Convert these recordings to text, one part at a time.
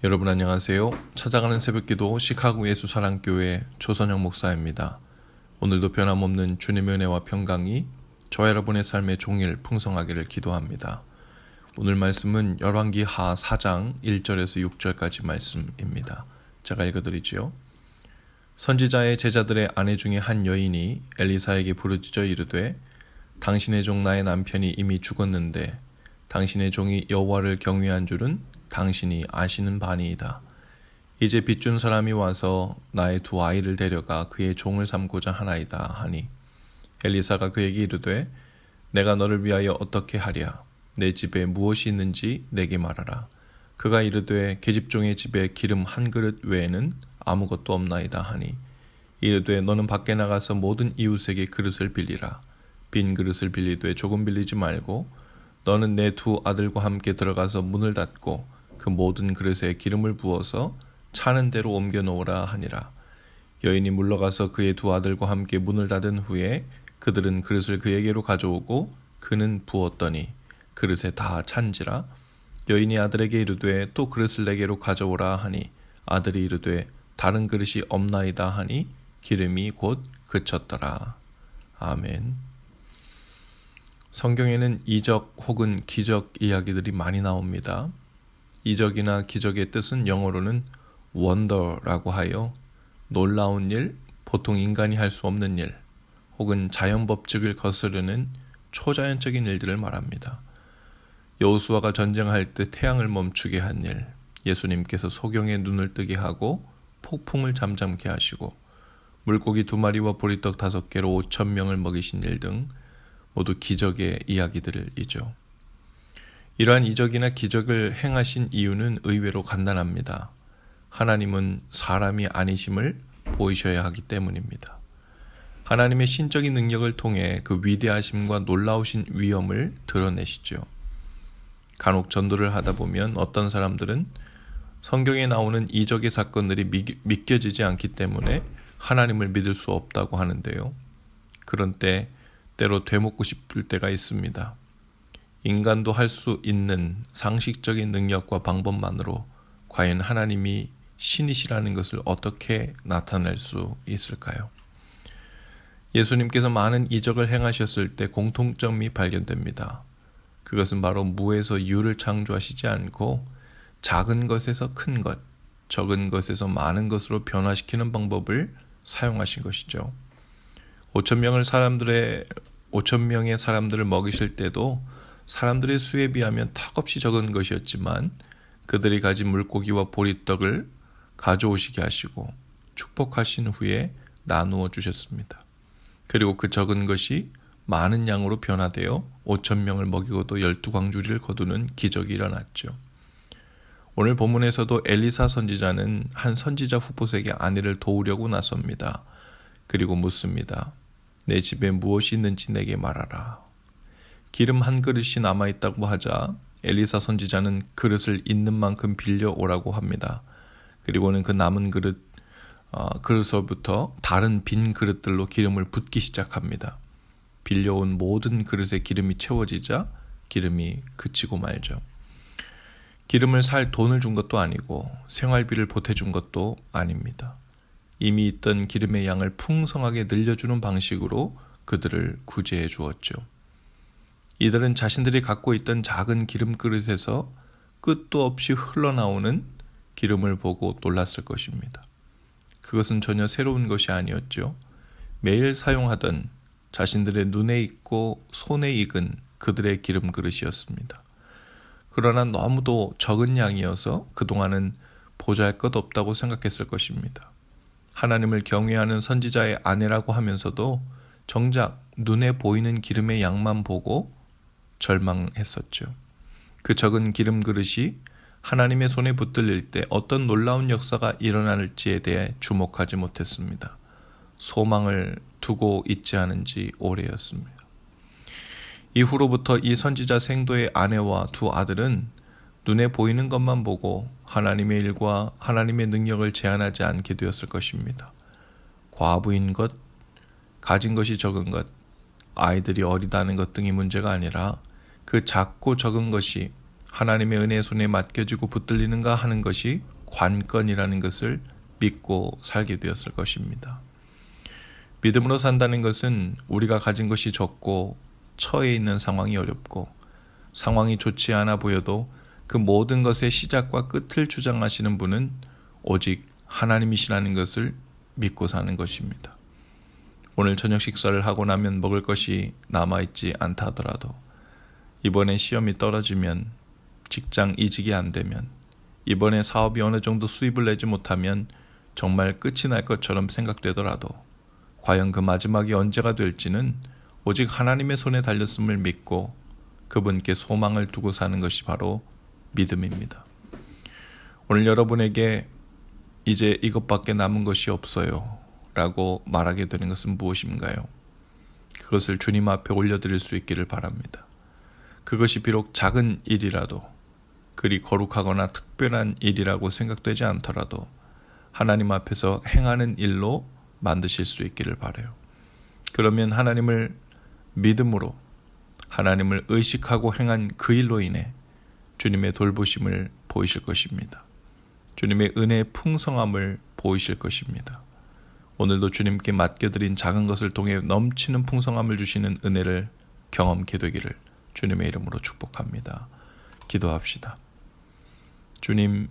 여러분 안녕하세요. 찾아가는 새벽기도 시카고 예수사랑교회 조선영 목사입니다. 오늘도 변함없는 주님의 은혜와 평강이 저와 여러분의 삶의 종일 풍성하기를 기도합니다. 오늘 말씀은 열왕기하 4장 1절에서 6절까지 말씀입니다. 제가 읽어드리지요. 선지자의 제자들의 아내 중에 한 여인이 엘리사에게 부르짖어 이르되 당신의 종 나의 남편이 이미 죽었는데 당신의 종이 여호와를 경외한 줄은 당신이 아시는 바니이다. 이제 빚준 사람이 와서 나의 두 아이를 데려가 그의 종을 삼고자 하나이다 하니 엘리사가 그에게 이르되 내가 너를 위하여 어떻게 하랴. 내 집에 무엇이 있는지 내게 말하라. 그가 이르되 계집종의 집에 기름 한 그릇 외에는 아무것도 없나이다 하니 이르되 너는 밖에 나가서 모든 이웃에게 그릇을 빌리라. 빈 그릇을 빌리되 조금 빌리지 말고 너는 내 두 아들과 함께 들어가서 문을 닫고 그 모든 그릇에 기름을 부어서 차는 대로 옮겨 놓으라 하니라. 여인이 물러가서 그의 두 아들과 함께 문을 닫은 후에 그들은 그릇을 그에게로 가져오고 그는 부었더니 그릇에 다 찬지라. 여인이 아들에게 이르되 또 그릇을 내게로 가져오라 하니 아들이 이르되 다른 그릇이 없나이다 하니 기름이 곧 그쳤더라. 아멘. 성경에는 이적 혹은 기적 이야기들이 많이 나옵니다. 이적이나 기적의 뜻은 영어로는 wonder라고 하여 놀라운 일, 보통 인간이 할 수 없는 일, 혹은 자연 법칙을 거스르는 초자연적인 일들을 말합니다. 여호수아가 전쟁할 때 태양을 멈추게 한 일, 예수님께서 소경의 눈을 뜨게 하고 폭풍을 잠잠케 하시고 물고기 2마리와 보리떡 5개로 5,000명을 먹이신 일 등 모두 기적의 이야기들이죠. 이러한 이적이나 기적을 행하신 이유는 의외로 간단합니다. 하나님은 사람이 아니심을 보이셔야 하기 때문입니다. 하나님의 신적인 능력을 통해 그 위대하심과 놀라우신 위엄을 드러내시죠. 간혹 전도를 하다 보면 어떤 사람들은 성경에 나오는 이적의 사건들이 믿겨지지 않기 때문에 하나님을 믿을 수 없다고 하는데요. 그런 때 때로 되묻고 싶을 때가 있습니다. 인간도 할 수 있는 상식적인 능력과 방법만으로 과연 하나님이 신이시라는 것을 어떻게 나타낼 수 있을까요? 예수님께서 많은 이적을 행하셨을 때 공통점이 발견됩니다. 그것은 바로 무에서 유를 창조하시지 않고 작은 것에서 큰 것, 적은 것에서 많은 것으로 변화시키는 방법을 사용하신 것이죠. 5,000명의 사람들을 먹이실 때도 사람들의 수에 비하면 턱없이 적은 것이었지만 그들이 가진 물고기와 보리떡을 가져오시게 하시고 축복하신 후에 나누어 주셨습니다. 그리고 그 적은 것이 많은 양으로 변화되어 5,000명을 먹이고도 12광주리를 거두는 기적이 일어났죠. 오늘 본문에서도 엘리사 선지자는 한 선지자 후보에게 아내를 도우려고 나섭니다. 그리고 묻습니다. 내 집에 무엇이 있는지 내게 말하라. 기름 한 그릇이 남아있다고 하자 엘리사 선지자는 그릇을 있는 만큼 빌려오라고 합니다. 그리고는 그 남은 그릇서부터 다른 빈 그릇들로 기름을 붓기 시작합니다. 빌려온 모든 그릇에 기름이 채워지자 기름이 그치고 말죠. 기름을 살 돈을 준 것도 아니고 생활비를 보태준 것도 아닙니다. 이미 있던 기름의 양을 풍성하게 늘려주는 방식으로 그들을 구제해 주었죠. 이들은 자신들이 갖고 있던 작은 기름 그릇에서 끝도 없이 흘러나오는 기름을 보고 놀랐을 것입니다. 그것은 전혀 새로운 것이 아니었죠. 매일 사용하던 자신들의 눈에 익고 손에 익은 그들의 기름 그릇이었습니다. 그러나 너무도 적은 양이어서 그동안은 보잘것없다고 생각했을 것입니다. 하나님을 경외하는 선지자의 아내라고 하면서도 정작 눈에 보이는 기름의 양만 보고 절망했었죠. 그 적은 기름 그릇이 하나님의 손에 붙들릴 때 어떤 놀라운 역사가 일어날지에 대해 주목하지 못했습니다. 소망을 두고 있지 않은 지 오래였습니다. 이후로부터 이 선지자 생도의 아내와 두 아들은 눈에 보이는 것만 보고 하나님의 일과 하나님의 능력을 제한하지 않게 되었을 것입니다. 과부인 것, 가진 것이 적은 것, 아이들이 어리다는 것 등이 문제가 아니라 그 작고 적은 것이 하나님의 은혜의 손에 맡겨지고 붙들리는가 하는 것이 관건이라는 것을 믿고 살게 되었을 것입니다. 믿음으로 산다는 것은 우리가 가진 것이 적고 처해 있는 상황이 어렵고 상황이 좋지 않아 보여도 그 모든 것의 시작과 끝을 주장하시는 분은 오직 하나님이시라는 것을 믿고 사는 것입니다. 오늘 저녁 식사를 하고 나면 먹을 것이 남아있지 않다 하더라도, 이번에 시험이 떨어지면, 직장 이직이 안 되면, 이번에 사업이 어느 정도 수입을 내지 못하면 정말 끝이 날 것처럼 생각되더라도 과연 그 마지막이 언제가 될지는 오직 하나님의 손에 달렸음을 믿고 그분께 소망을 두고 사는 것이 바로 믿음입니다. 오늘 여러분에게 이제 이것밖에 남은 것이 없어요 라고 말하게 되는 것은 무엇인가요? 그것을 주님 앞에 올려드릴 수 있기를 바랍니다. 그것이 비록 작은 일이라도, 그리 거룩하거나 특별한 일이라고 생각되지 않더라도 하나님 앞에서 행하는 일로 만드실 수 있기를 바라요. 그러면 하나님을 믿음으로, 하나님을 의식하고 행한 그 일로 인해 주님의 돌보심을 보이실 것입니다. 주님의 은혜의 풍성함을 보이실 것입니다. 오늘도 주님께 맡겨드린 작은 것을 통해 넘치는 풍성함을 주시는 은혜를 경험케 되기를 주님의 이름으로 축복합니다. 기도합시다. 주님,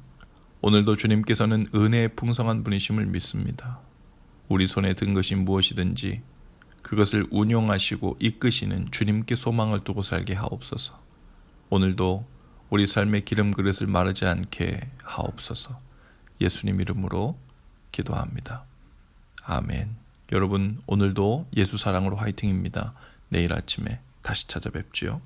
오늘도 주님께서는 은혜의 풍성한 분이심을 믿습니다. 우리 손에 든 것이 무엇이든지 그것을 운용하시고 이끄시는 주님께 소망을 두고 살게 하옵소서. 오늘도 우리 삶의 기름 그릇을 마르지 않게 하옵소서. 예수님 이름으로 기도합니다. 아멘. 여러분, 오늘도 예수 사랑으로 화이팅입니다. 내일 아침에 다시 찾아뵙지요.